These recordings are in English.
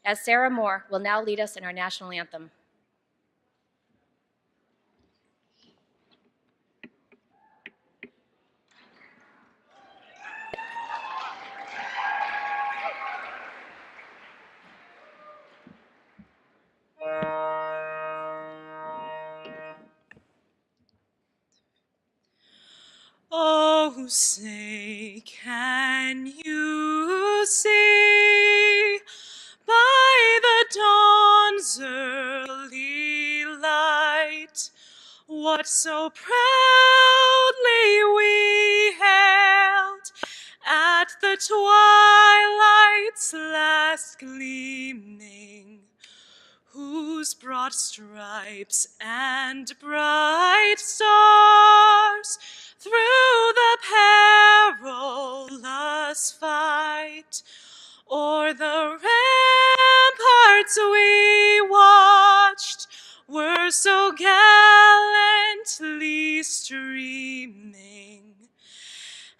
as Sarah Moore will now lead us in our national anthem. Oh, say, can you see by the dawn's early light what so proudly we hailed at the twilight's last gleaming, whose broad stripes and bright stars through the perilous fight o'er the ramparts we watched were so gallantly streaming,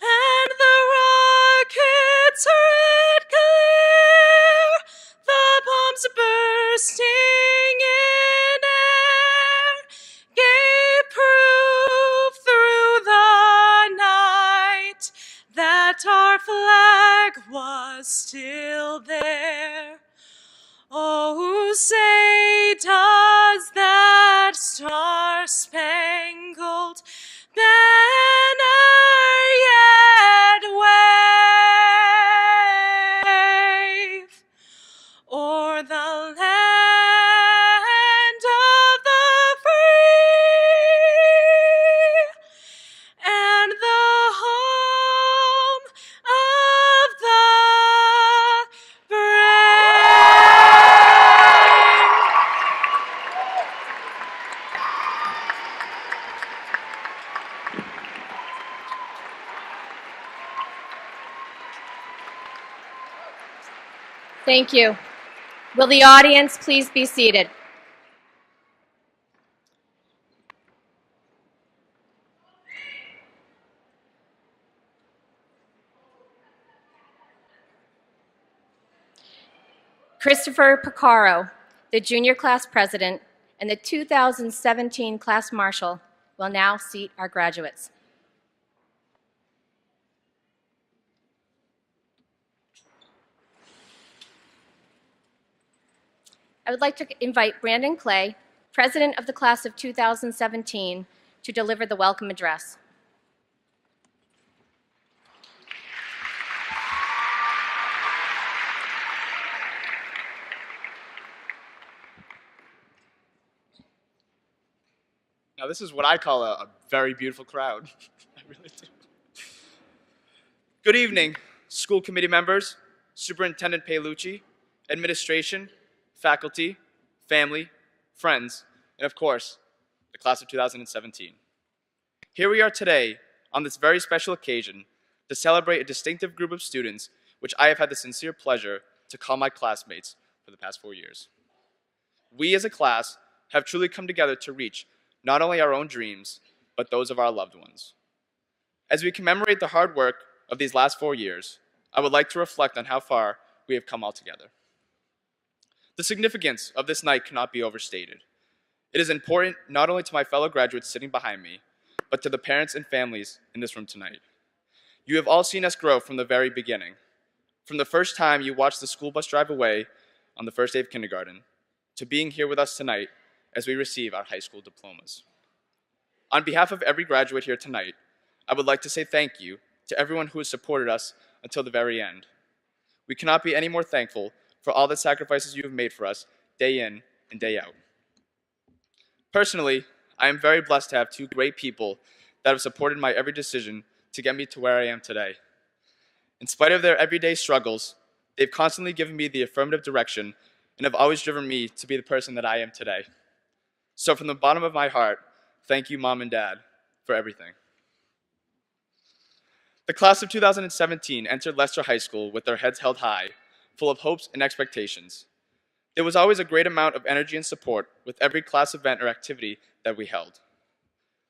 and the rockets' red glare, the bombs bursting in air, gave proof through the night that our flag was still there. Oh, say, does that star-spangled banner yet wave o'er the land of the free and the home of the Thank you. Will the audience please be seated? Christopher Picaro, the junior class president and the 2017 class marshal, will now seat our graduates. I would like to invite Brandon Clay, president of the class of 2017, to deliver the welcome address. Now, this is what I call a very beautiful crowd. I really do. Good evening, school committee members, Superintendent Paolucci, administration, faculty, family, friends, and of course, the class of 2017. Here we are today on this very special occasion to celebrate a distinctive group of students which I have had the sincere pleasure to call my classmates for the past 4 years. We as a class have truly come together to reach not only our own dreams, but those of our loved ones. As we commemorate the hard work of these last 4 years, I would like to reflect on how far we have come all together. The significance of this night cannot be overstated. It is important not only to my fellow graduates sitting behind me, but to the parents and families in this room tonight. You have all seen us grow from the very beginning. From the first time you watched the school bus drive away on the first day of kindergarten, to being here with us tonight as we receive our high school diplomas. On behalf of every graduate here tonight, I would like to say thank you to everyone who has supported us until the very end. We cannot be any more thankful for all the sacrifices you have made for us day in and day out. Personally, I am very blessed to have two great people that have supported my every decision to get me to where I am today. In spite of their everyday struggles, they've constantly given me the affirmative direction and have always driven me to be the person that I am today. So from the bottom of my heart, thank you, Mom and Dad, for everything. The class of 2017 entered Leicester High School with their heads held high, full of hopes and expectations. There was always a great amount of energy and support with every class event or activity that we held.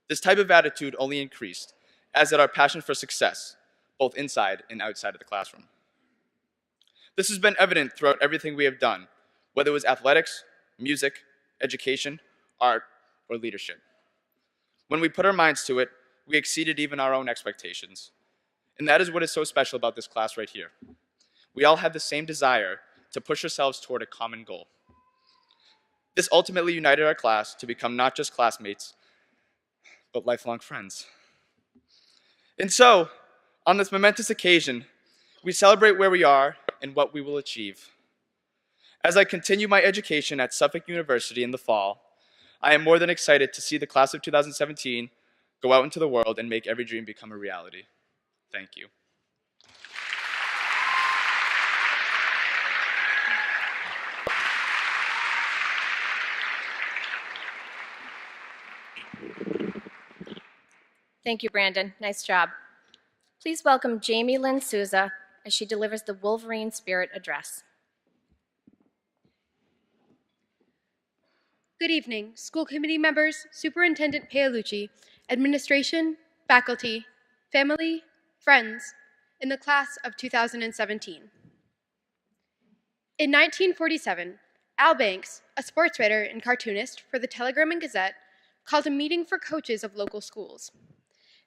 This type of attitude only increased, as did our passion for success, both inside and outside of the classroom. This has been evident throughout everything we have done, whether it was athletics, music, education, art, or leadership. When we put our minds to it, we exceeded even our own expectations. And that is what is so special about this class right here. We all have the same desire to push ourselves toward a common goal. This ultimately united our class to become not just classmates, but lifelong friends. And so, on this momentous occasion, we celebrate where we are and what we will achieve. As I continue my education at Suffolk University in the fall, I am more than excited to see the class of 2017 go out into the world and make every dream become a reality. Thank you. Thank you, Brandon. Nice job. Please welcome Jamie Lynn Souza as she delivers the Wolverine Spirit Address. Good evening, school committee members, Superintendent Paolucci, administration, faculty, family, friends, in the class of 2017. In 1947, Al Banks, a sports writer and cartoonist for the Telegram and Gazette, called a meeting for coaches of local schools.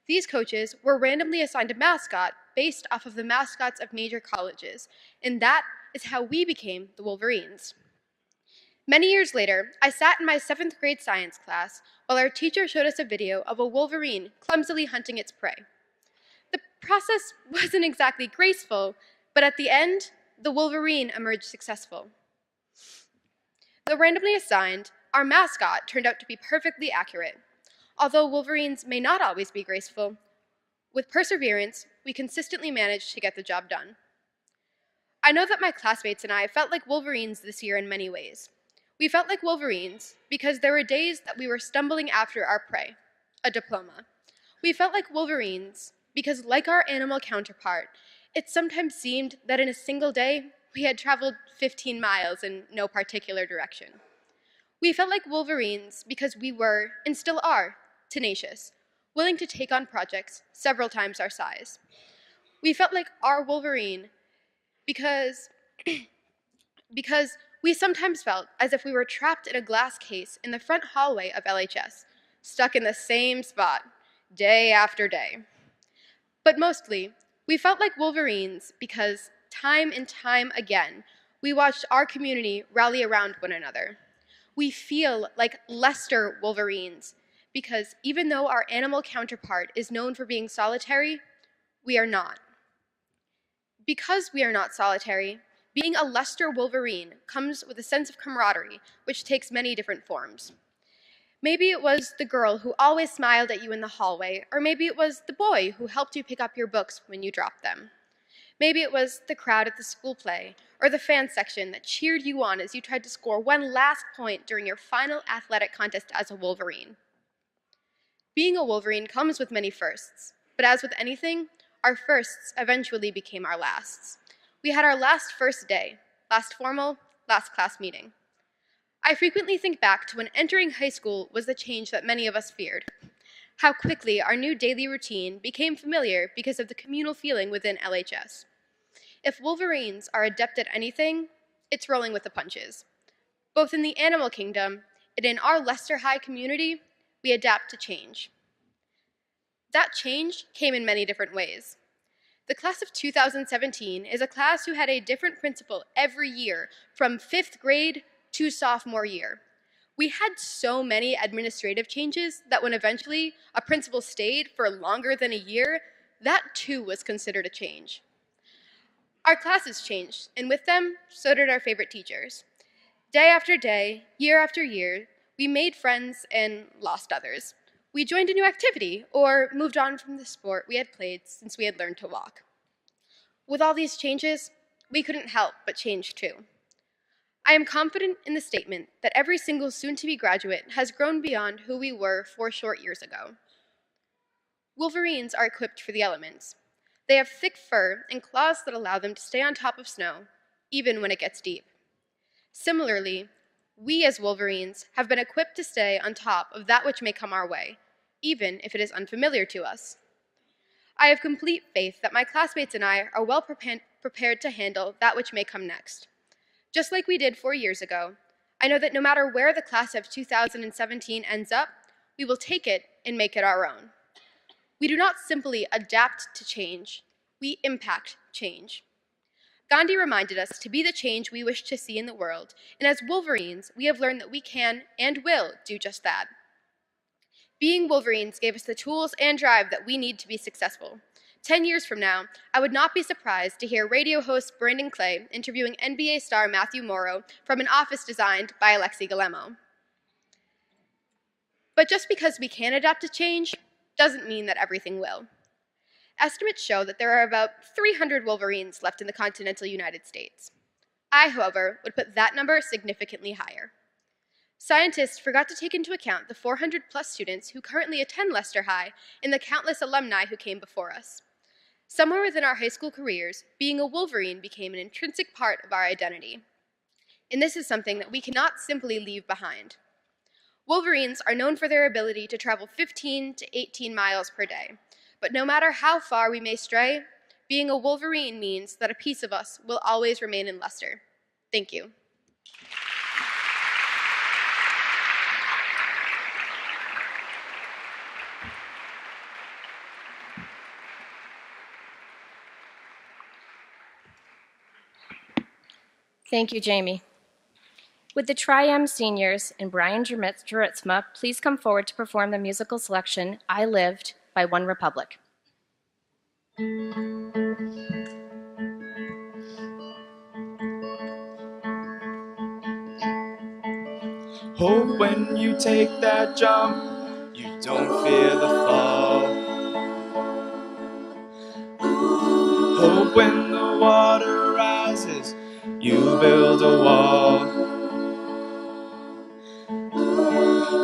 These coaches were randomly assigned a mascot based off of the mascots of major colleges, and that is how we became the Wolverines. Many years later, I sat in my 7th grade science class while our teacher showed us a video of a wolverine clumsily hunting its prey. The process wasn't exactly graceful, but at the end, the wolverine emerged successful. Though randomly assigned, our mascot turned out to be perfectly accurate. Although wolverines may not always be graceful, with perseverance, we consistently managed to get the job done. I know that my classmates and I felt like wolverines this year in many ways. We felt like wolverines because there were days that we were stumbling after our prey, a diploma. We felt like wolverines because, like our animal counterpart, it sometimes seemed that in a single day we had traveled 15 miles in no particular direction. We felt like wolverines because we were, and still are, tenacious, willing to take on projects several times our size. We felt like our wolverine because we sometimes felt as if we were trapped in a glass case in the front hallway of LHS, stuck in the same spot, day after day. But mostly, we felt like wolverines because time and time again, we watched our community rally around one another. We feel like Leicester wolverines because even though our animal counterpart is known for being solitary, we are not. Because we are not solitary, being a Leicester wolverine comes with a sense of camaraderie, which takes many different forms. Maybe it was the girl who always smiled at you in the hallway, or maybe it was the boy who helped you pick up your books when you dropped them. Maybe it was the crowd at the school play, or the fan section that cheered you on as you tried to score one last point during your final athletic contest as a Wolverine. Being a Wolverine comes with many firsts, but as with anything, our firsts eventually became our lasts. We had our last first day, last formal, last class meeting. I frequently think back to when entering high school was the change that many of us feared. How quickly our new daily routine became familiar because of the communal feeling within LHS. If Wolverines are adept at anything, it's rolling with the punches. Both in the animal kingdom and in our Leicester High community, we adapt to change. That change came in many different ways. The class of 2017 is a class who had a different principal every year from 5th grade to sophomore year. We had so many administrative changes that when eventually a principal stayed for longer than a year, that too was considered a change. Our classes changed, and with them, so did our favorite teachers. Day after day, year after year, we made friends and lost others. We joined a new activity or moved on from the sport we had played since we had learned to walk. With all these changes, we couldn't help but change too. I am confident in the statement that every single soon-to-be graduate has grown beyond who we were 4 short years ago. Wolverines are equipped for the elements. They have thick fur and claws that allow them to stay on top of snow, even when it gets deep. Similarly, we as Wolverines have been equipped to stay on top of that which may come our way, even if it is unfamiliar to us. I have complete faith that my classmates and I are well prepared to handle that which may come next. Just like we did 4 years ago, I know that no matter where the class of 2017 ends up, we will take it and make it our own. We do not simply adapt to change, we impact change. Gandhi reminded us to be the change we wish to see in the world, and as Wolverines, we have learned that we can and will do just that. Being Wolverines gave us the tools and drive that we need to be successful. 10 years from now, I would not be surprised to hear radio host Brandon Clay interviewing NBA star Matthew Morrow from an office designed by Alexi Guillemot. But just because we can adapt to change doesn't mean that everything will. Estimates show that there are about 300 Wolverines left in the continental United States. I, however, would put that number significantly higher. Scientists forgot to take into account the 400-plus students who currently attend Leicester High and the countless alumni who came before us. Somewhere within our high school careers, being a Wolverine became an intrinsic part of our identity. And this is something that we cannot simply leave behind. Wolverines are known for their ability to travel 15 to 18 miles per day. But no matter how far we may stray, being a Wolverine means that a piece of us will always remain in Leicester. Thank you. Thank you, Jamie. Would the Tri-M seniors and Brian Juritsma please come forward to perform the musical selection, I Lived, by One Republic. Hope when you take that jump, you don't fear the fall. Hope when the water rises, you build a wall.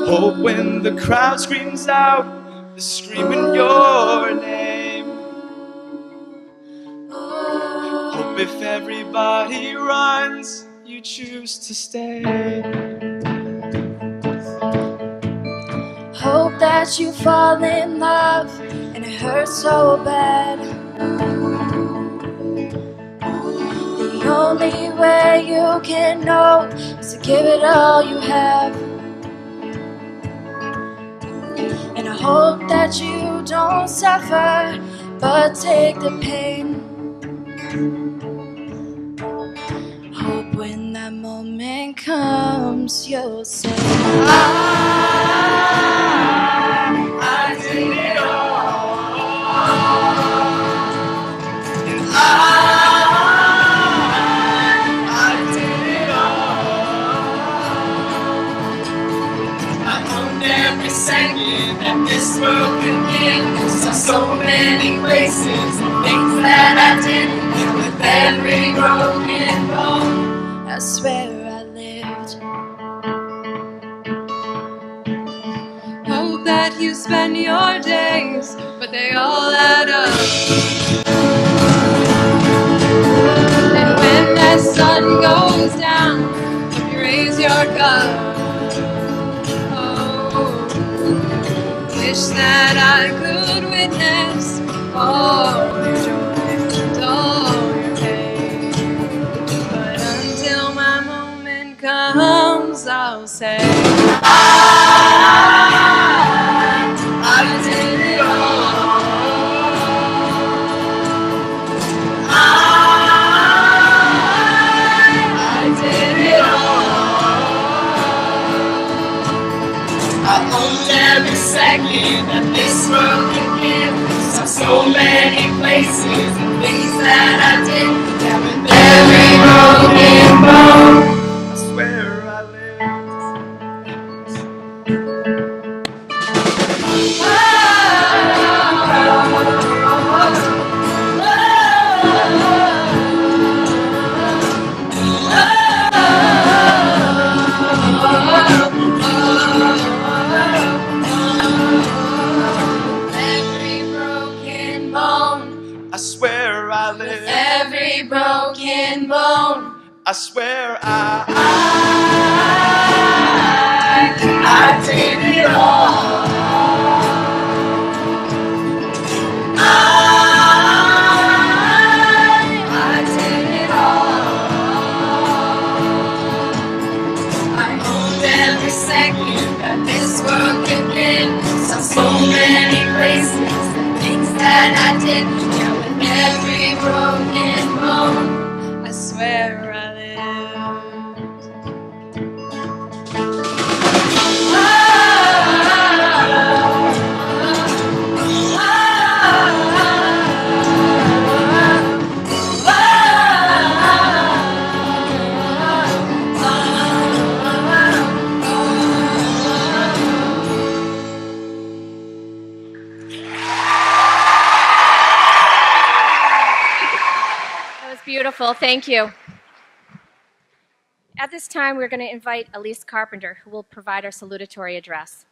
Hope when the crowd screams out, they're screaming your name. Hope if everybody runs, you choose to stay. Hope that you fall in love and it hurts so bad. The only way you can know is to give it all you have. And I hope that you don't suffer, but take the pain. Hope when that moment comes, you'll say, I did it all, and I did it all. I owned every second that this world could give. Saw so many places, things that I did, and with every broken bone, I swear I lived. Hope that you spend your days, but they all add up. And when that sun goes down, hope you raise your cup. Oh, wish that I could witness all your joy and all your pain. But until my moment comes, I'll say, I did it all. I did it all. I owned every second that this world could give. Saw so many places and things that I did. Yeah, with every broken bone, I swear I lived. Every broken bone, I swear I did it all. I did it all. exactly that this world could been. Saw so many places, the things that I did. Yeah, with every broken bone, I swear I lived. That was beautiful. Thank you. At this time, we're going to invite Elise Carpenter, who will provide our salutatory address.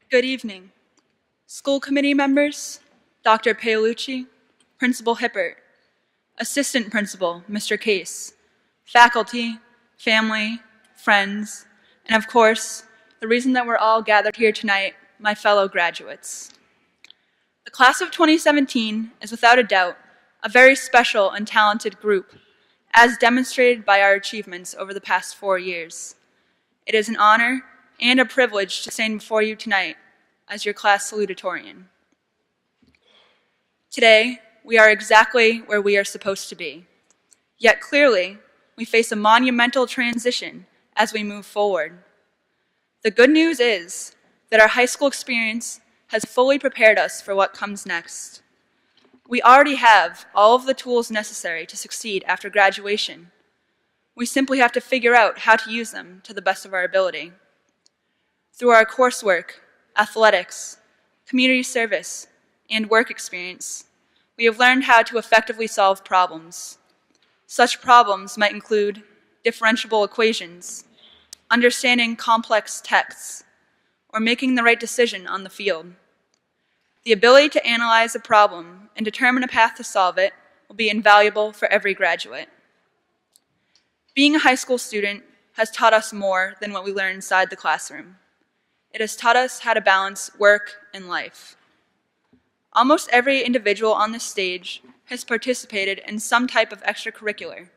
Good evening. School committee members, Dr. Paolucci, Principal Hippert, Assistant Principal, Mr. Case, faculty, family, friends, and of course, the reason that we're all gathered here tonight, my fellow graduates. The class of 2017 is without a doubt a very special and talented group, as demonstrated by our achievements over the past 4 years. It is an honor and a privilege to stand before you tonight as your class salutatorian. Today, we are exactly where we are supposed to be. Yet clearly, we face a monumental transition as we move forward. The good news is that our high school experience has fully prepared us for what comes next. We already have all of the tools necessary to succeed after graduation. We simply have to figure out how to use them to the best of our ability. Through our coursework, athletics, community service, and work experience, we have learned how to effectively solve problems. Such problems might include differentiable equations, understanding complex texts, or making the right decision on the field. The ability to analyze a problem and determine a path to solve it will be invaluable for every graduate. Being a high school student has taught us more than what we learn inside the classroom. It has taught us how to balance work and life. Almost every individual on this stage has participated in some type of extracurricular,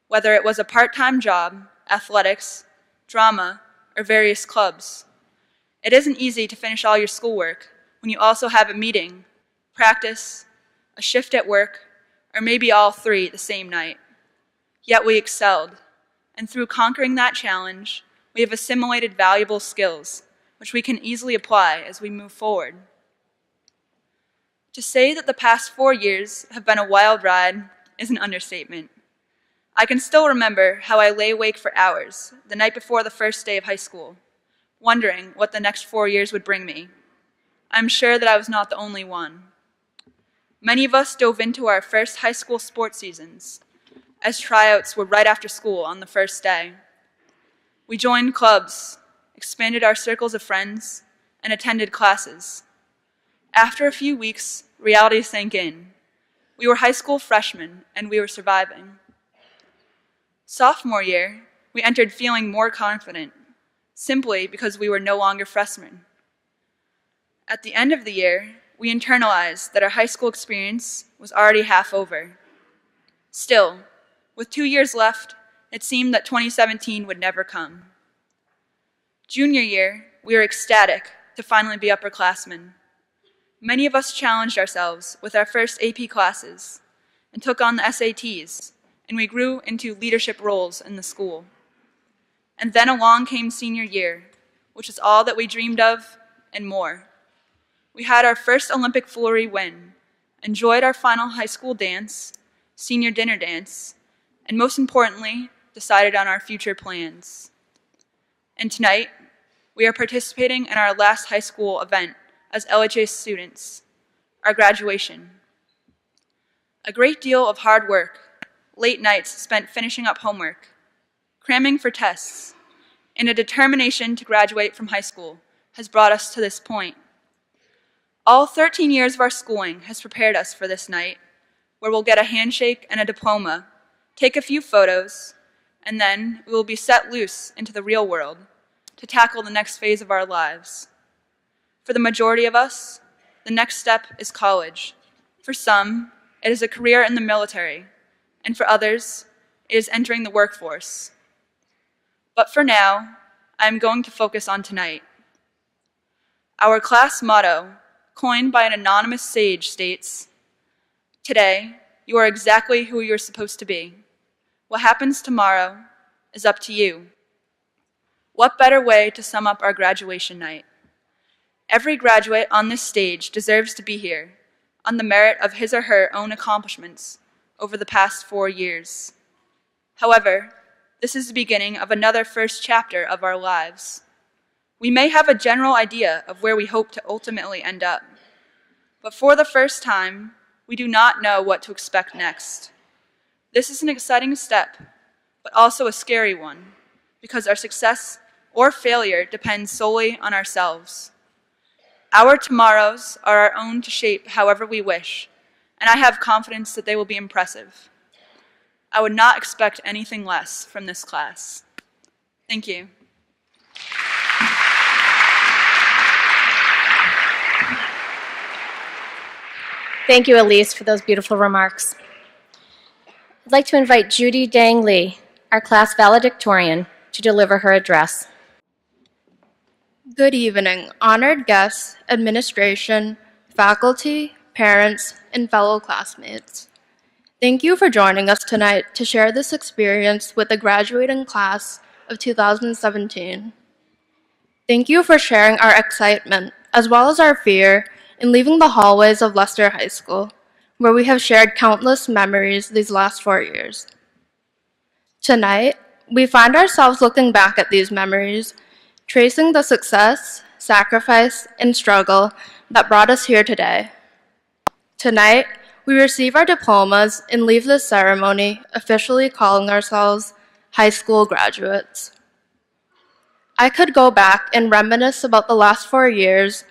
whether it was a part-time job, athletics, drama, or various clubs. It isn't easy to finish all your schoolwork when you also have a meeting, practice, a shift at work, or maybe all three the same night. Yet we excelled, and through conquering that challenge, we have assimilated valuable skills which we can easily apply as we move forward. To say that the past 4 years have been a wild ride is an understatement. I can still remember how I lay awake for hours the night before the first day of high school, wondering what the next 4 years would bring me. I'm sure that I was not the only one. Many of us dove into our first high school sports seasons, as tryouts were right after school on the first day. We joined clubs, expanded our circles of friends, and attended classes. After a few weeks, reality sank in. We were high school freshmen, and we were surviving. Sophomore year, we entered feeling more confident, simply because we were no longer freshmen. At the end of the year, we internalized that our high school experience was already half over. Still, with 2 years left, it seemed that 2017 would never come. Junior year, we were ecstatic to finally be upperclassmen. Many of us challenged ourselves with our first AP classes and took on the SATs, and we grew into leadership roles in the school. And then along came senior year, which is all that we dreamed of and more. We had our first Olympic flurry win, enjoyed our final high school dance, senior dinner dance, and most importantly, decided on our future plans. And tonight, we are participating in our last high school event as LHA students, our graduation. A great deal of hard work, late nights spent finishing up homework, cramming for tests, and a determination to graduate from high school has brought us to this point. All 13 years of our schooling has prepared us for this night, where we'll get a handshake and a diploma, take a few photos, and then we will be set loose into the real world to tackle the next phase of our lives. For the majority of us, the next step is college. For some, it is a career in the military, and for others, it is entering the workforce. But for now, I am going to focus on tonight. Our class motto, coined by an anonymous sage, states, "Today, you are exactly who you're supposed to be. What happens tomorrow is up to you." What better way to sum up our graduation night? Every graduate on this stage deserves to be here on the merit of his or her own accomplishments over the past 4 years. However, this is the beginning of another first chapter of our lives. We may have a general idea of where we hope to ultimately end up, but for the first time, we do not know what to expect next. This is an exciting step, but also a scary one, because our success or failure depends solely on ourselves. Our tomorrows are our own to shape however we wish, and I have confidence that they will be impressive. I would not expect anything less from this class. Thank you. Thank you, Elise, for those beautiful remarks. I'd like to invite Judy Dang Lee, our class valedictorian, to deliver her address. Good evening, honored guests, administration, faculty, parents, and fellow classmates. Thank you for joining us tonight to share this experience with the graduating class of 2017. Thank you for sharing our excitement, as well as our fear, in leaving the hallways of Leicester High School, where we have shared countless memories these last 4 years. Tonight, we find ourselves looking back at these memories, tracing the success, sacrifice, and struggle that brought us here today. Tonight, we receive our diplomas and leave this ceremony officially calling ourselves high school graduates. I could go back and reminisce about the last 4 years,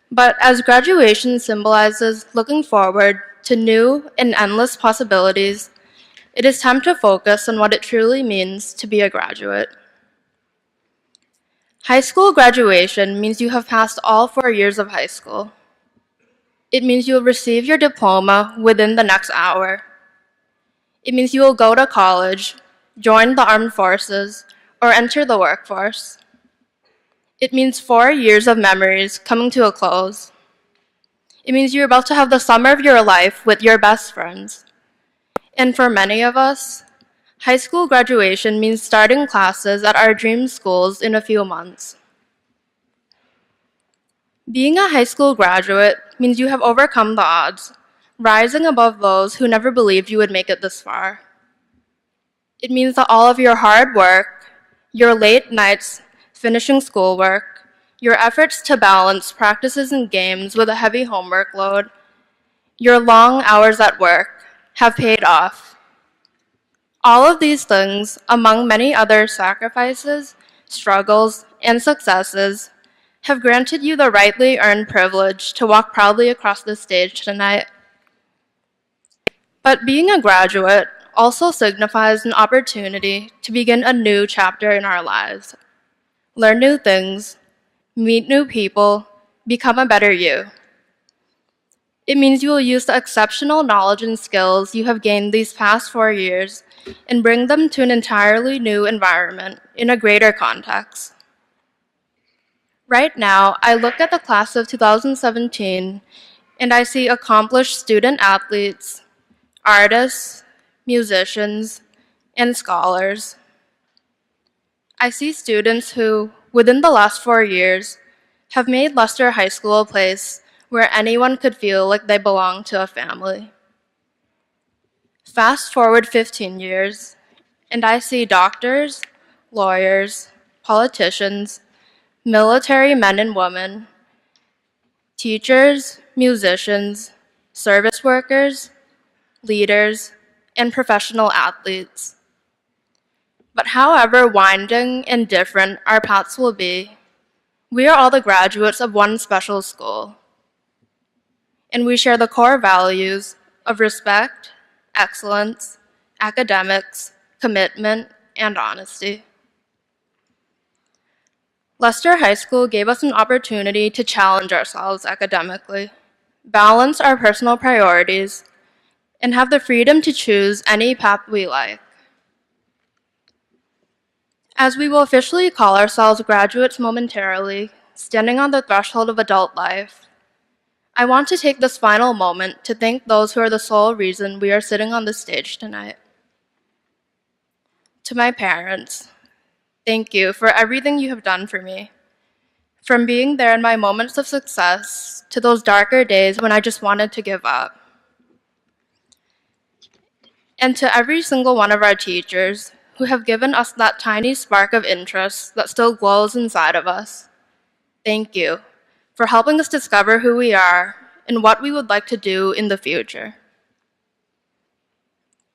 but as graduation symbolizes looking forward to new and endless possibilities, it is time to focus on what it truly means to be a graduate. High school graduation means you have passed all 4 years of high school. It means you will receive your diploma within the next hour. It means you will go to college, join the armed forces, or enter the workforce. It means 4 years of memories coming to a close. It means you're about to have the summer of your life with your best friends. And for many of us, high school graduation means starting classes at our dream schools in a few months. Being a high school graduate means you have overcome the odds, rising above those who never believed you would make it this far. It means that all of your hard work, your late nights finishing schoolwork, your efforts to balance practices and games with a heavy homework load, your long hours at work have paid off. All of these things, among many other sacrifices, struggles, and successes, have granted you the rightly earned privilege to walk proudly across the stage tonight. But being a graduate also signifies an opportunity to begin a new chapter in our lives, learn new things, meet new people, become a better you. It means you will use the exceptional knowledge and skills you have gained these past 4 years and bring them to an entirely new environment in a greater context. Right now, I look at the class of 2017 and I see accomplished student athletes, artists, musicians, and scholars. I see students who, within the last 4 years, have made Leicester High School a place where anyone could feel like they belong to a family. Fast forward 15 years, and I see doctors, lawyers, politicians, military men and women, teachers, musicians, service workers, leaders, and professional athletes. But however winding and different our paths will be, we are all the graduates of one special school, and we share the core values of respect, excellence, academics, commitment, and honesty. Leicester High School gave us an opportunity to challenge ourselves academically, balance our personal priorities, and have the freedom to choose any path we like. As we will officially call ourselves graduates momentarily, standing on the threshold of adult life, I want to take this final moment to thank those who are the sole reason we are sitting on this stage tonight. To my parents, thank you for everything you have done for me. From being there in my moments of success to those darker days when I just wanted to give up. And to every single one of our teachers who have given us that tiny spark of interest that still glows inside of us, thank you for helping us discover who we are and what we would like to do in the future.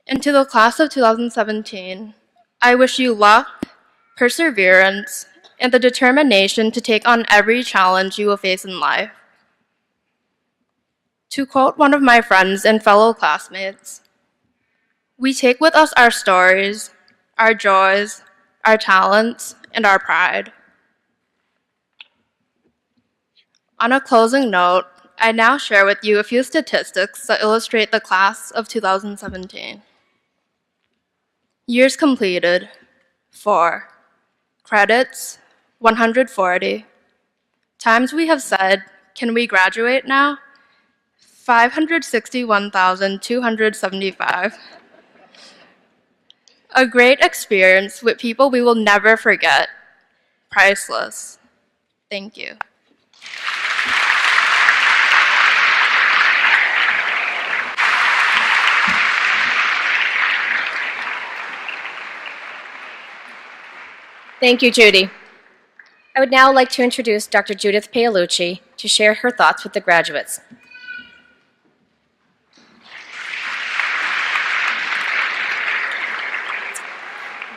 And to the class of 2017, I wish you luck, perseverance, and the determination to take on every challenge you will face in life. To quote one of my friends and fellow classmates, we take with us our stories, our joys, our talents, and our pride. On a closing note, I now share with you a few statistics that illustrate the class of 2017. Years completed, 4. Credits, 140. Times we have said, can we graduate now? 561,275. A great experience with people we will never forget. Priceless. Thank you. Thank you, Judy. I would now like to introduce Dr. Judith Paolucci to share her thoughts with the graduates.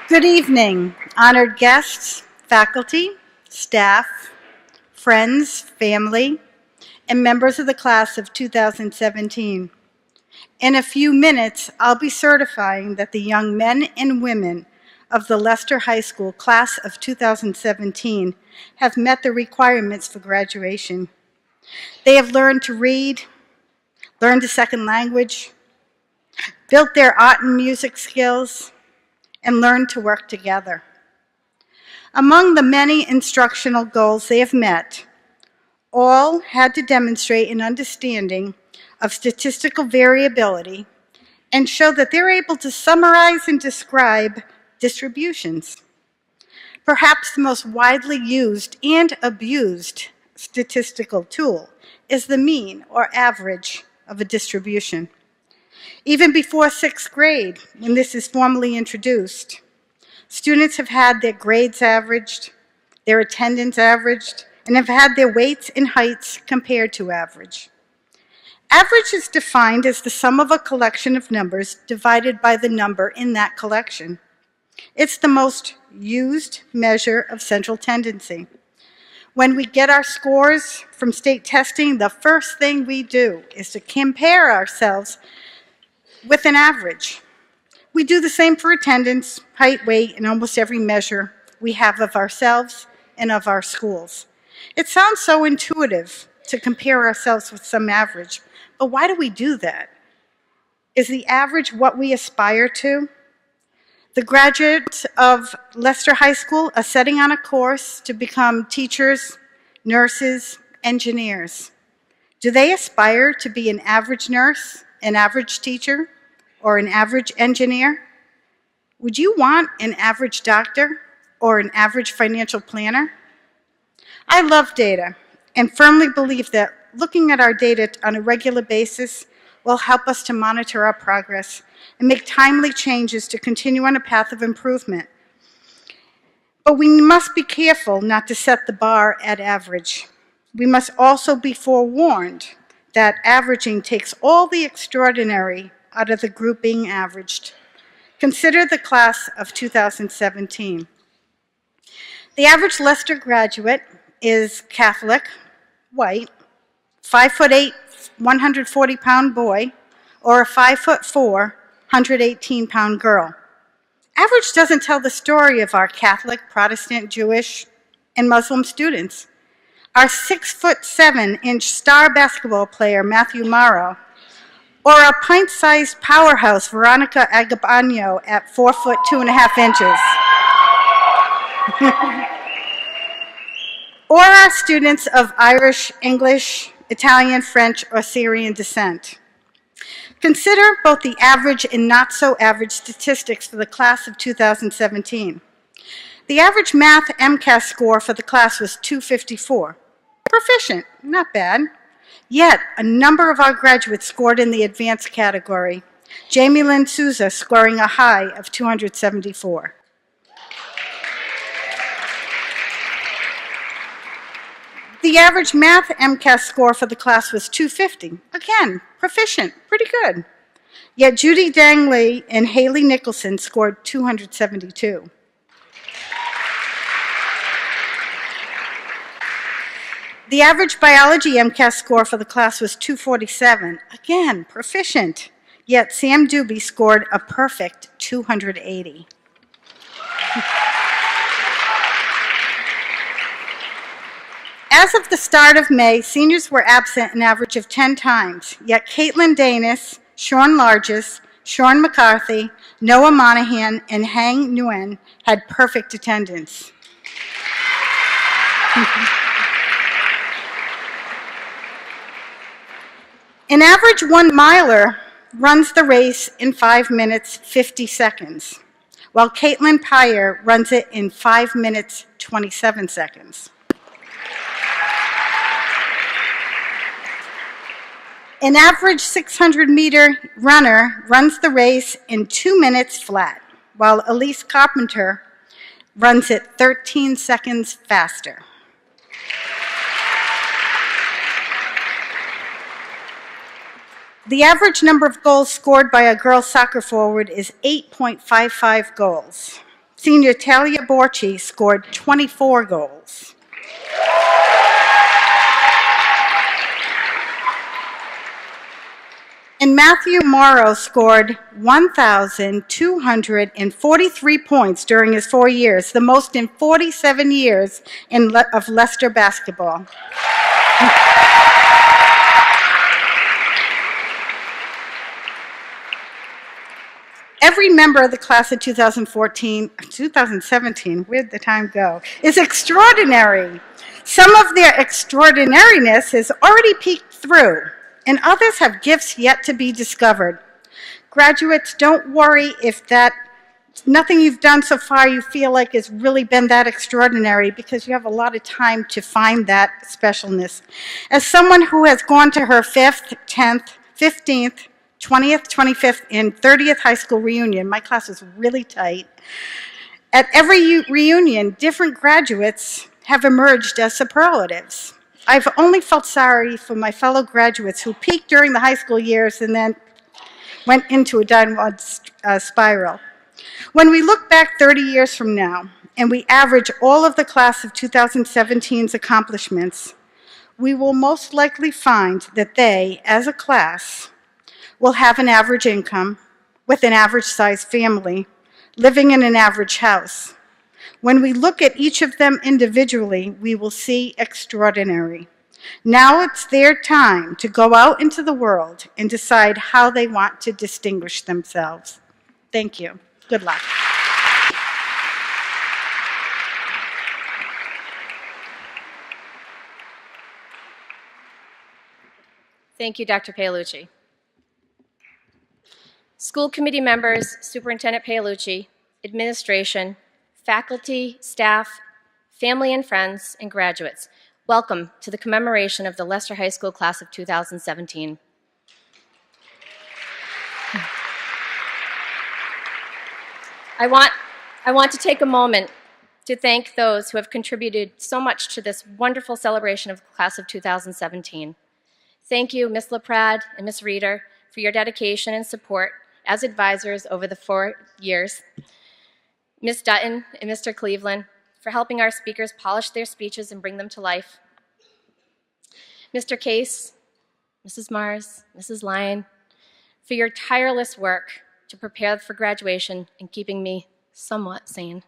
Good evening, honored guests, faculty, staff, friends, family, and members of the class of 2017. In a few minutes, I'll be certifying that the young men and women of the Leicester High School class of 2017 have met the requirements for graduation. They have learned to read, learned a second language, built their art and music skills, and learned to work together. Among the many instructional goals they have met, all had to demonstrate an understanding of statistical variability and show that they're able to summarize and describe distributions. Perhaps the most widely used and abused statistical tool is the mean or average of a distribution. Even before 6th grade, when this is formally introduced, students have had their grades averaged, their attendance averaged, and have had their weights and heights compared to average. Average is defined as the sum of a collection of numbers divided by the number in that collection. It's the most used measure of central tendency. When we get our scores from state testing, the first thing we do is to compare ourselves with an average. We do the same for attendance, height, weight, and almost every measure we have of ourselves and of our schools. It sounds so intuitive to compare ourselves with some average, but why do we do that? Is the average what we aspire to? The graduates of Leicester High School are setting on a course to become teachers, nurses, engineers. Do they aspire to be an average nurse, an average teacher, or an average engineer? Would you want an average doctor or an average financial planner? I love data and firmly believe that looking at our data on a regular basis will help us to monitor our progress and make timely changes to continue on a path of improvement. But we must be careful not to set the bar at average. We must also be forewarned that averaging takes all the extraordinary out of the group being averaged. Consider the class of 2017. The average Leicester graduate is Catholic, white, 5'8", 140-pound boy, or a 5'4", 118-pound girl. Average doesn't tell the story of our Catholic, Protestant, Jewish, and Muslim students. Our 6'7" star basketball player, Matthew Morrow, or our pint-sized powerhouse, Veronica Agabano, at 4'2.5" or our students of Irish, English, Italian, French, or Syrian descent. Consider both the average and not so average statistics for the class of 2017. The average math MCAS score for the class was 254. Proficient, not bad. Yet, a number of our graduates scored in the advanced category. Jamie Lynn Souza scoring a high of 274. The average math MCAS score for the class was 250. Again, proficient, pretty good. Yet Judy Dangley and Haley Nicholson scored 272. The average biology MCAS score for the class was 247. Again, proficient. Yet Sam Doobie scored a perfect 280. As of the start of May, seniors were absent an average of 10 times, yet Caitlin Danis, Sean Largis, Sean McCarthy, Noah Monahan, and Hang Nguyen had perfect attendance. An average 1 miler runs the race in 5 minutes, 50 seconds, while Caitlin Pyer runs it in 5 minutes, 27 seconds. An average 600-meter runner runs the race in 2 minutes flat, while Elise Carpenter runs it 13 seconds faster. The average number of goals scored by a girls soccer forward is 8.55 goals. Senior Talia Borchi scored 24 goals. And Matthew Morrow scored 1,243 points during his 4 years, the most in 47 years of Leicester basketball. Every member of the class of 2017, where'd the time go, is extraordinary. Some of their extraordinariness has already peeked through, and others have gifts yet to be discovered. Graduates, don't worry if nothing you've done so far you feel like has really been that extraordinary, because you have a lot of time to find that specialness. As someone who has gone to her 5th, 10th, 15th, 20th, 25th, and 30th high school reunion, my class was really tight. At every reunion, different graduates have emerged as superlatives. I've only felt sorry for my fellow graduates who peaked during the high school years and then went into a downward spiral. When we look back 30 years from now and we average all of the class of 2017's accomplishments, we will most likely find that they, as a class, will have an average income with an average-sized family, living in an average house. When we look at each of them individually, we will see extraordinary. Now it's their time to go out into the world and decide how they want to distinguish themselves. Thank you. Good luck. Thank you, Dr. Paolucci. School committee members, Superintendent Paolucci, administration, faculty, staff, family and friends, and graduates, welcome to the commemoration of the Leicester High School class of 2017. I want to take a moment to thank those who have contributed so much to this wonderful celebration of the class of 2017. Thank you, Ms. LaPrade and Ms. Reeder, for your dedication and support as advisors over the 4 years. Ms. Dutton and Mr. Cleveland, for helping our speakers polish their speeches and bring them to life. Mr. Case, Mrs. Mars, Mrs. Lyon, for your tireless work to prepare for graduation and keeping me somewhat sane.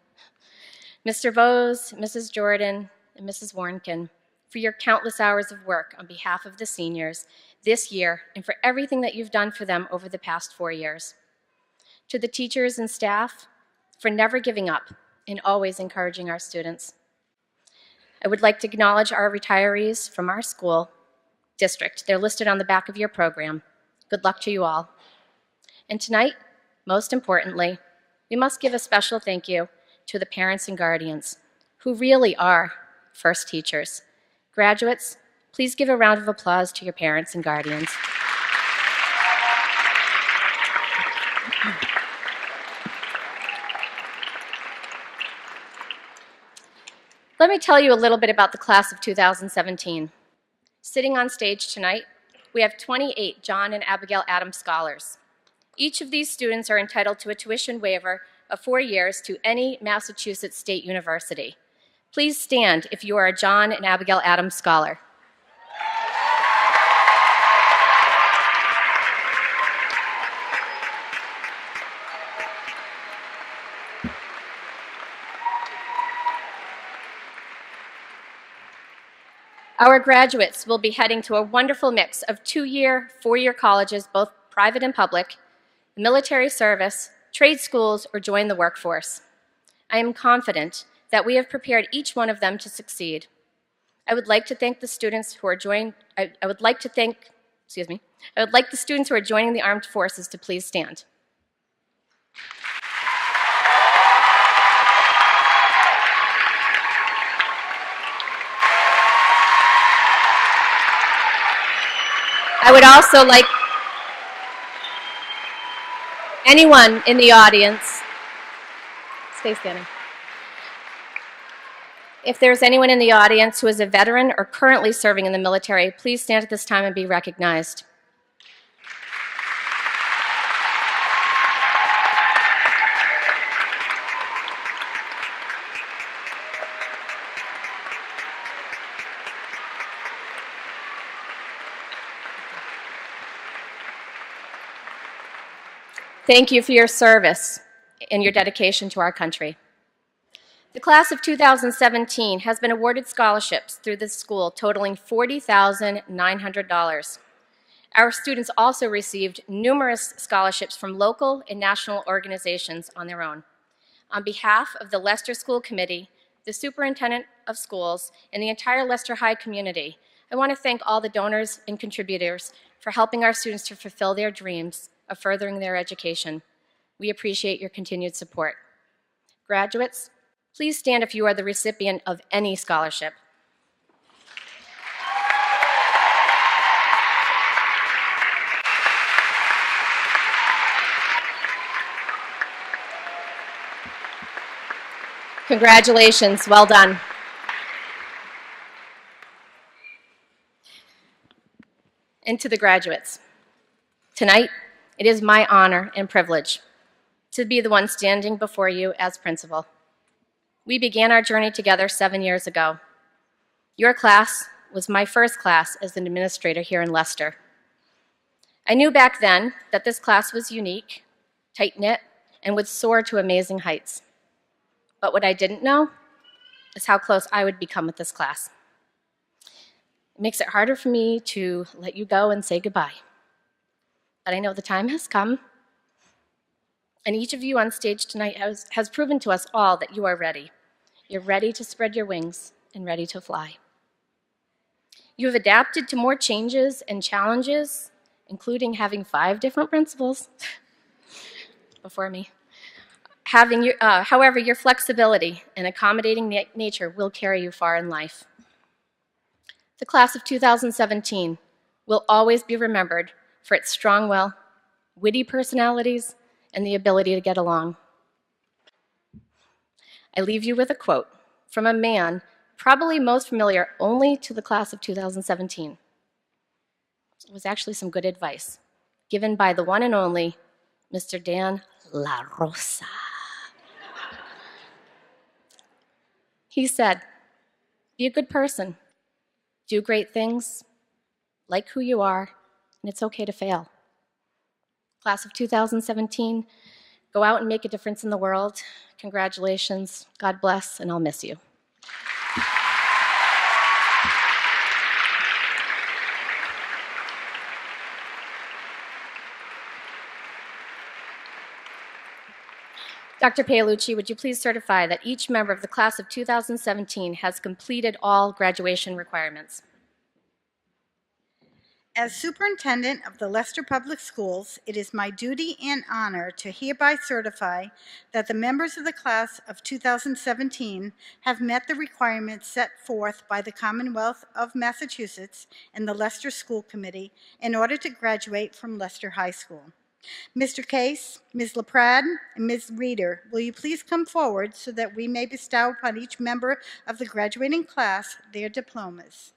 Mr. Vose, Mrs. Jordan, and Mrs. Warnken, for your countless hours of work on behalf of the seniors this year and for everything that you've done for them over the past 4 years. To the teachers and staff, for never giving up and always encouraging our students. I would like to acknowledge our retirees from our school district. They're listed on the back of your program. Good luck to you all. And tonight, most importantly, we must give a special thank you to the parents and guardians, who really are first teachers. Graduates, please give a round of applause to your parents and guardians. Let me tell you a little bit about the class of 2017. Sitting on stage tonight, we have 28 John and Abigail Adams Scholars. Each of these students are entitled to a tuition waiver of 4 years to any Massachusetts State University. Please stand if you are a John and Abigail Adams Scholar. Our graduates will be heading to a wonderful mix of 2-year, 4-year colleges, both private and public, military service, trade schools, or join the workforce. I am confident that we have prepared each one of them to succeed. I would like to thank the students who are joining the students who are joining the armed forces to please stand. I would also like anyone in the audience, stay standing. If there's anyone in the audience who is a veteran or currently serving in the military, please stand at this time and be recognized. Thank you for your service and your dedication to our country. The class of 2017 has been awarded scholarships through this school totaling $40,900. Our students also received numerous scholarships from local and national organizations on their own. On behalf of the Leicester School Committee, the Superintendent of Schools, and the entire Leicester High community, I want to thank all the donors and contributors for helping our students to fulfill their dreams of furthering their education. We appreciate your continued support. Graduates, please stand if you are the recipient of any scholarship. Congratulations, well done. And to the graduates, tonight, it is my honor and privilege to be the one standing before you as principal. We began our journey together 7 years ago. Your class was my first class as an administrator here in Leicester. I knew back then that this class was unique, tight-knit, and would soar to amazing heights. But what I didn't know is how close I would become with this class. It makes it harder for me to let you go and say goodbye. But I know the time has come, and each of you on stage tonight has proven to us all that you are ready. You're ready to spread your wings and ready to fly. You have adapted to more changes and challenges, including having 5 different principals before me. However, your flexibility and accommodating nature will carry you far in life. The class of 2017 will always be remembered for its strong will, witty personalities, and the ability to get along. I leave you with a quote from a man probably most familiar only to the class of 2017. It was actually some good advice given by the one and only Mr. Dan La Rosa. He said, "Be a good person, do great things, like who you are, and it's okay to fail." Class of 2017, go out and make a difference in the world. Congratulations, God bless, and I'll miss you. Dr. Paolucci, would you please certify that each member of the class of 2017 has completed all graduation requirements? As superintendent of the Leicester Public Schools, it is my duty and honor to hereby certify that the members of the class of 2017 have met the requirements set forth by the Commonwealth of Massachusetts and the Leicester School Committee in order to graduate from Leicester High School. Mr. Case, Ms. LaPrade, and Ms. Reeder, will you please come forward so that we may bestow upon each member of the graduating class their diplomas?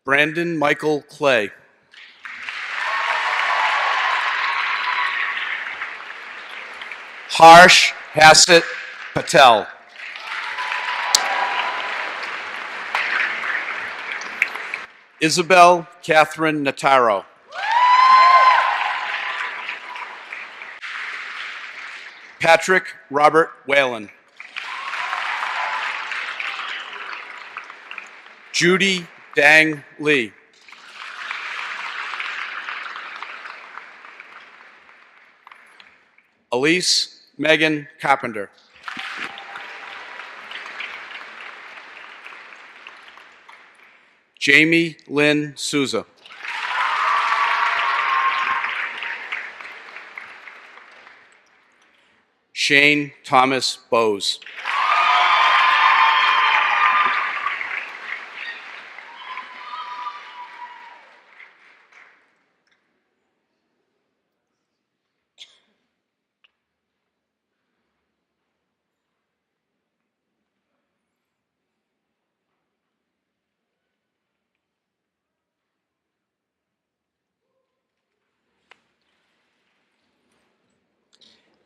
Brandon Michael Clay. Harsh Hassett Patel. Isabel Catherine Nataro. Patrick Robert Whalen. Judy Dang Lee. Elise Megan Carpenter. Jamie Lynn Souza. Shane Thomas Bowes.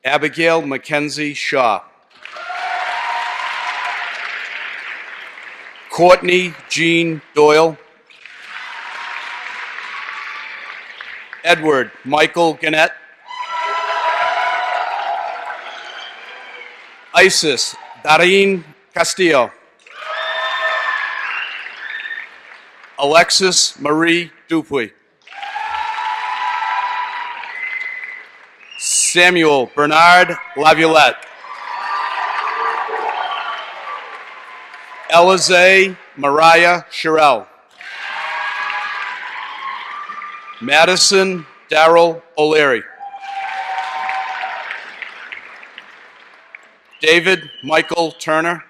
Abigail Mackenzie Shaw. Courtney Jean Doyle. Edward Michael Gannett. Isis Darine Castillo. Alexis Marie Dupuy. Samuel Bernard Laviolette. Elize Mariah Sherrill. Madison Darrell O'Leary. David Michael Turner.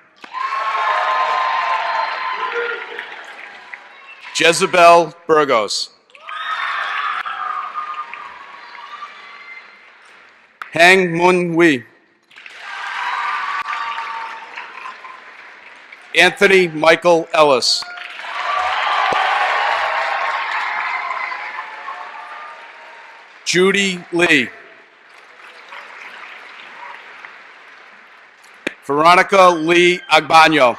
Jezebel Burgos. Hang Mun Wee. Anthony Michael Ellis. Judy Lee. Veronica Lee Agbaño.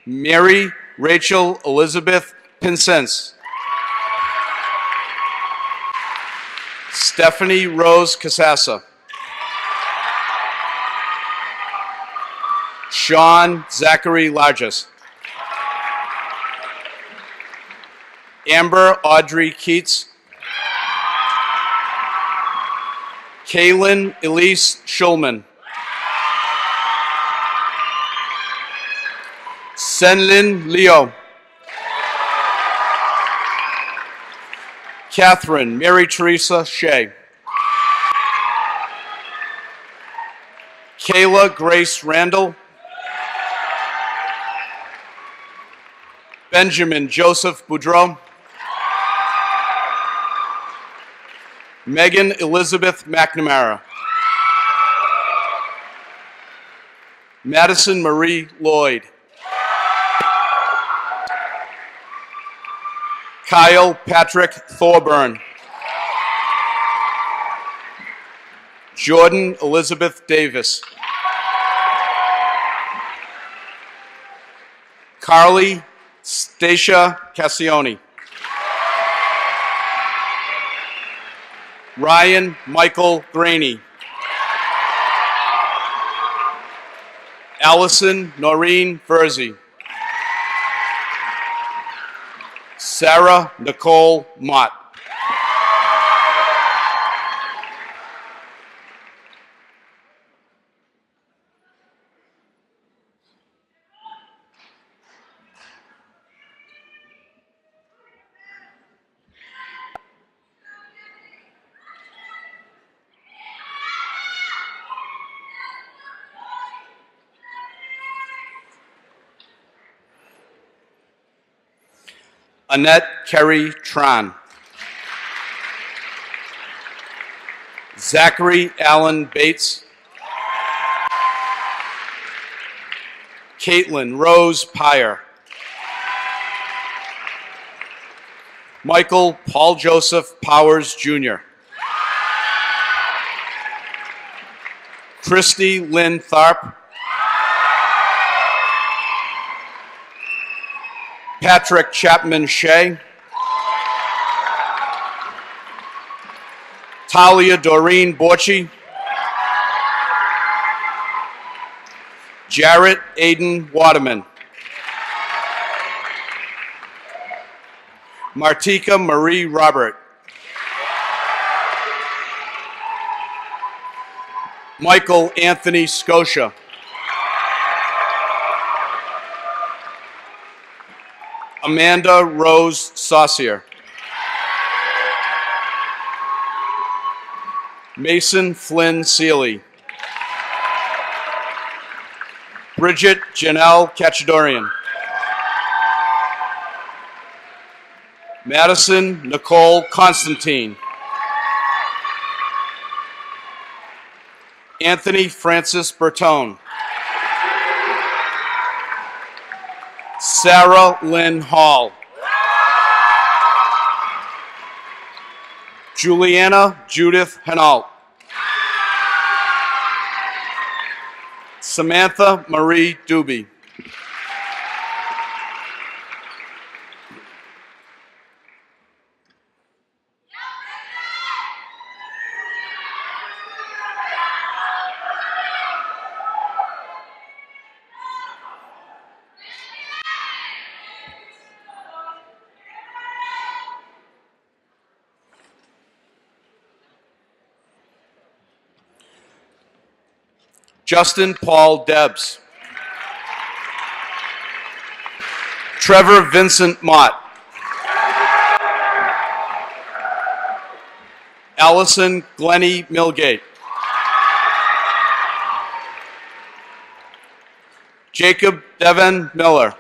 Mary Rachel Elizabeth Pinsence. Stephanie Rose Casassa. Sean Zachary Largess. Amber Audrey Keats. Kaylin Elise Schulman. Senlin Leo. Catherine Mary Teresa Shea. Kayla Grace Randall. Benjamin Joseph Boudreau. Megan Elizabeth McNamara. Madison Marie Lloyd. Kyle Patrick Thorburn. Jordan Elizabeth Davis. Carly Stacia Cassioni. Ryan Michael Graney. Allison Noreen Verzi. Sarah Nicole Mott. Annette Kerry Tran. Zachary Allen Bates. Caitlin Rose Pyer. Michael Paul Joseph Powers Jr. Christy Lynn Tharp. Patrick Chapman Shea. Talia Doreen Borchi. Jarrett Aiden Waterman. Martika Marie Robert. Michael Anthony Scotia. Amanda Rose Saucier. Mason Flynn Seeley. Bridget Janelle Cachadorian. Madison Nicole Constantine. Anthony Francis Bertone. Sarah Lynn Hall. Juliana Judith Hinault. Samantha Marie Doobie. Justin Paul Debs. Trevor Vincent Mott. Allison Glennie Milgate. Jacob Devin Miller.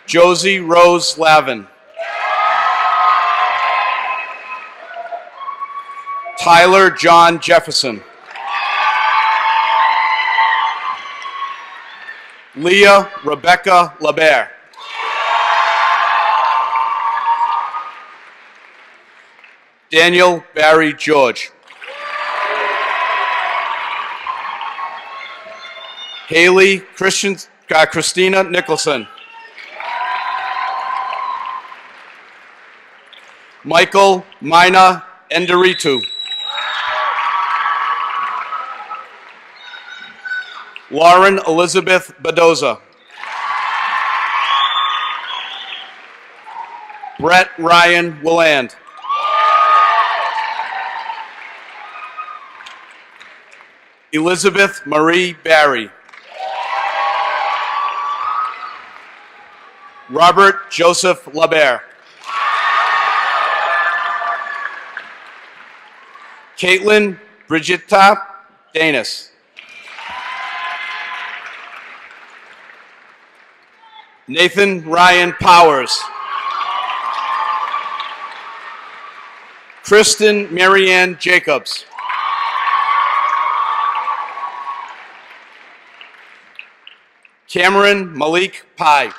Josie Rose Lavin. Tyler John Jefferson. Leah Rebecca Labert. Daniel Barry George. Haley Christina Nicholson. Michael Mina Enderitu. Lauren Elizabeth Bedoza. Brett Ryan Willand. Elizabeth Marie Barry. Robert Joseph Labert. Caitlin Brigitta Danis. Nathan Ryan Powers. Kristen Marianne Jacobs. Cameron Malik Pai.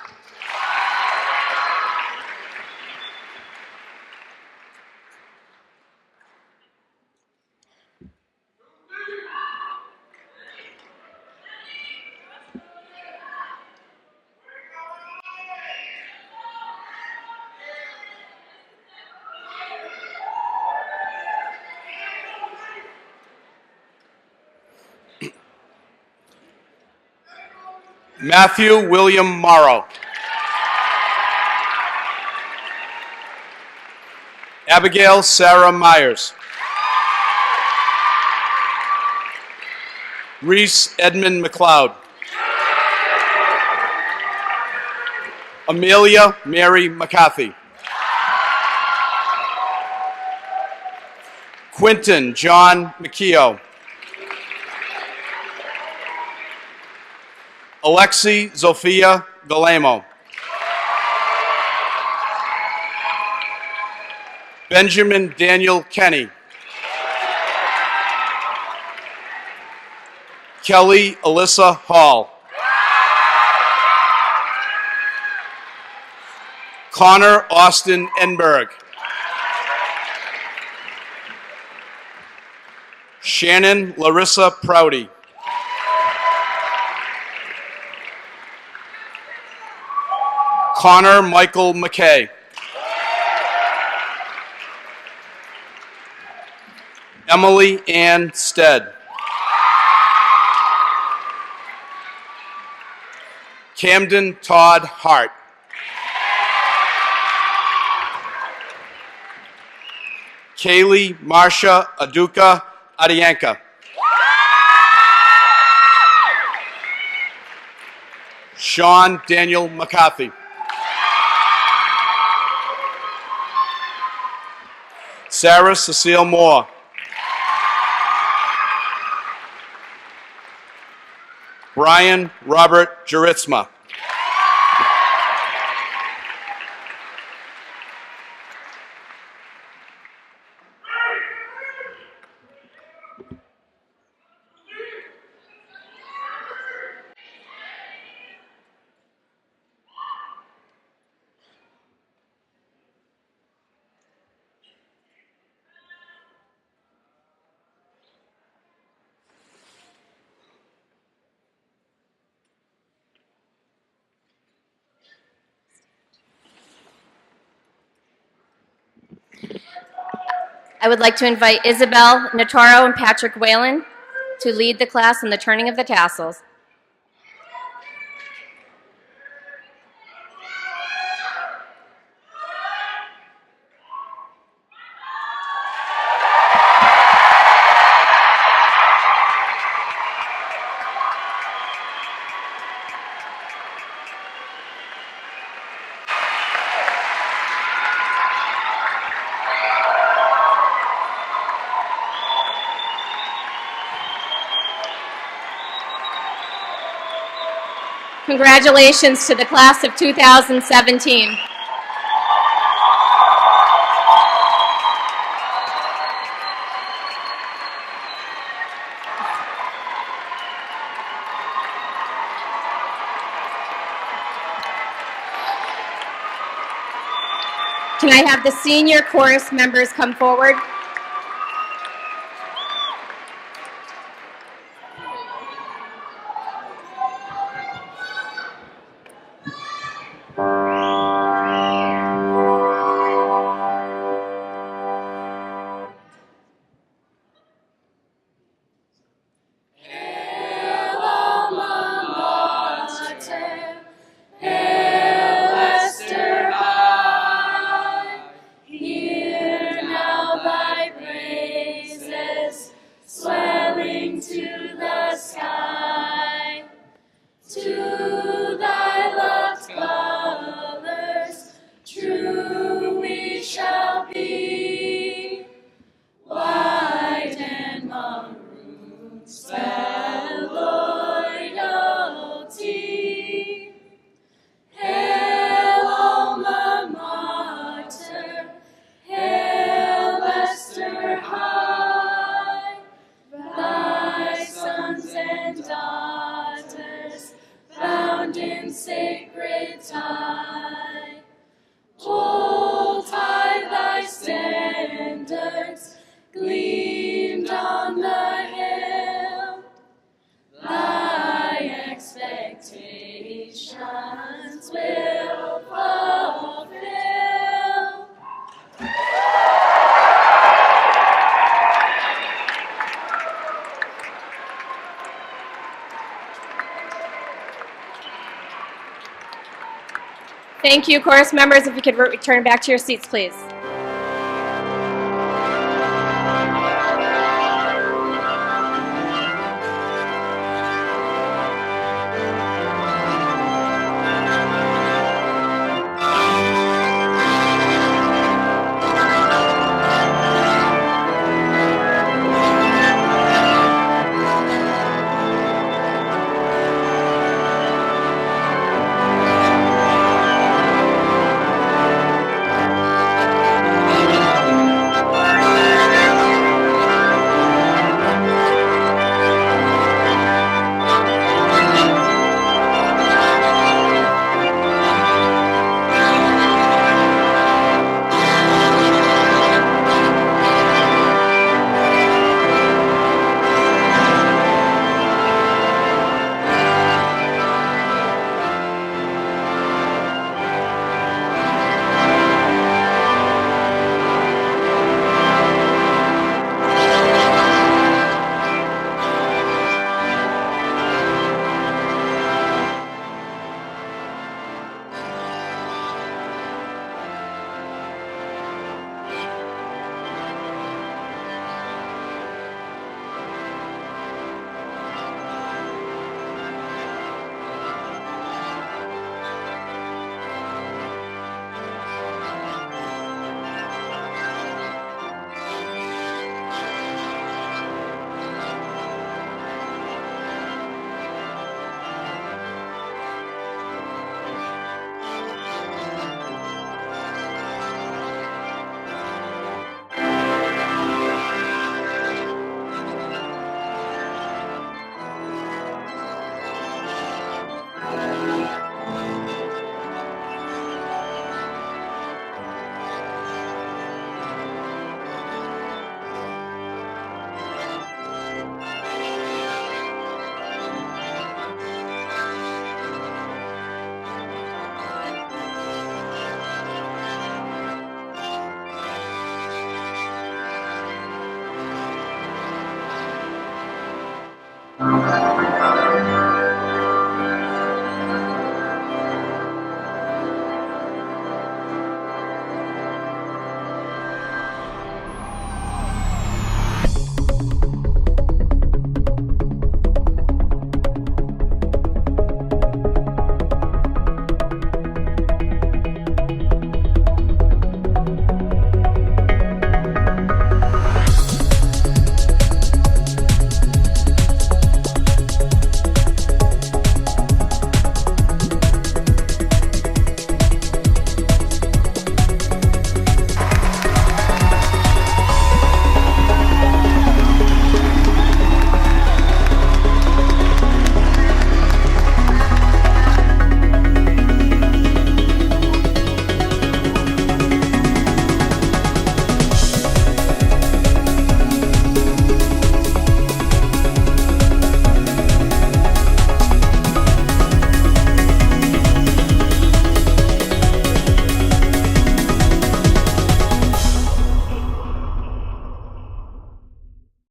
Matthew William Morrow. Abigail Sarah Myers. Reese Edmund McLeod. Amelia Mary McCarthy. Quinton John McKeough. Alexi Zofia Galamo. Benjamin Daniel Kenny. Kelly Alyssa Hall. Connor Austin Enberg. Shannon Larissa Prouty. Connor Michael McKay. Emily Ann Stead. Camden Todd Hart. Kaylee Marsha Aduka Adianka. Sean Daniel McCarthy. Sarah Cecile Moore. Brian Robert Juritzma. I would like to invite Isabel Nataro and Patrick Whalen to lead the class in the turning of the tassels. Congratulations to the class of 2017. Can I have the senior chorus members come forward? Thank you, chorus members. If you could return back to your seats, please.